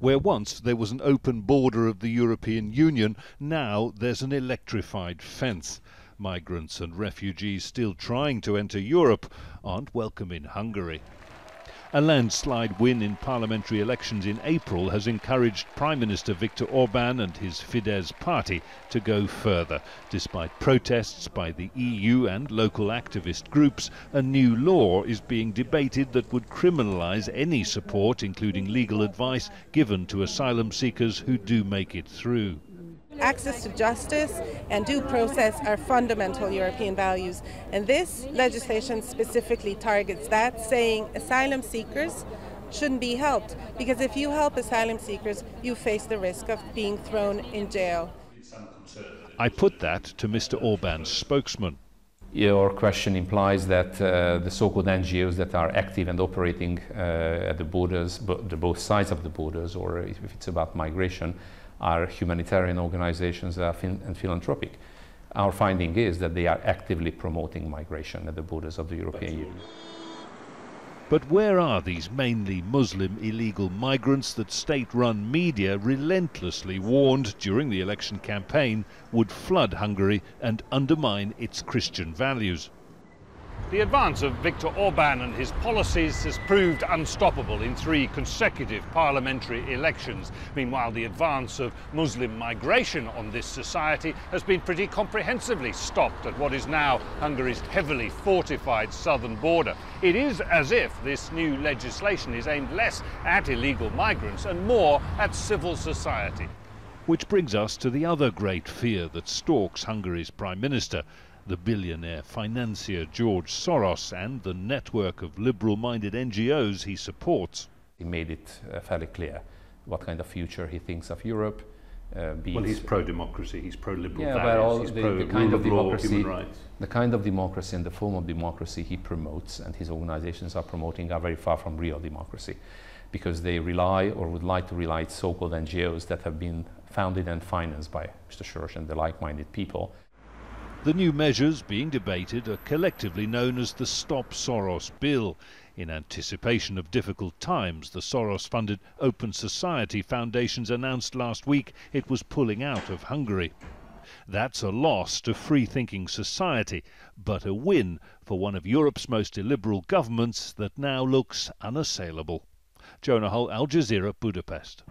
Where once there was an open border of the European Union, now there's an electrified fence. Migrants and refugees still trying to enter Europe aren't welcome in Hungary. A landslide win in parliamentary elections in April has encouraged Prime Minister Viktor Orban and his Fidesz party to go further. Despite protests by the EU and local activist groups, a new law is being debated that would criminalise any support, including legal advice, given to asylum seekers who do make it through. Access to justice and due process are fundamental European values, and this legislation specifically targets that, saying asylum seekers shouldn't be helped, because if you help asylum seekers, you face the risk of being thrown in jail. I put that to Mr. Orban's spokesman. Your question implies that the so-called NGOs that are active and operating at the borders, both sides of the borders, or if it's about migration, are humanitarian organizations and philanthropic. Our finding is that they are actively promoting migration at the borders of the European Union. But where are these mainly Muslim illegal migrants that state-run media relentlessly warned during the election campaign would flood Hungary and undermine its Christian values? The advance of Viktor Orban and his policies has proved unstoppable in 3 consecutive parliamentary elections. Meanwhile, the advance of Muslim migration on this society has been pretty comprehensively stopped at what is now Hungary's heavily fortified southern border. It is as if this new legislation is aimed less at illegal migrants and more at civil society. Which brings us to the other great fear that stalks Hungary's Prime Minister, the billionaire financier George Soros and the network of liberal-minded NGOs he supports. He made it fairly clear what kind of future he thinks of Europe. Well, he's pro-democracy, he's pro-liberal values, he's pro-rule of law, human rights. The kind of democracy and the form of democracy he promotes and his organizations are promoting are very far from real democracy, because they rely or would like to rely on so-called NGOs that have been founded and financed by Mr. Soros and the like-minded people. The new measures being debated are collectively known as the Stop Soros bill. In anticipation of difficult times, the Soros-funded Open Society Foundations announced last week it was pulling out of Hungary. That's a loss to free-thinking society, but a win for one of Europe's most illiberal governments that now looks unassailable. Jonah, Al Jazeera, Budapest.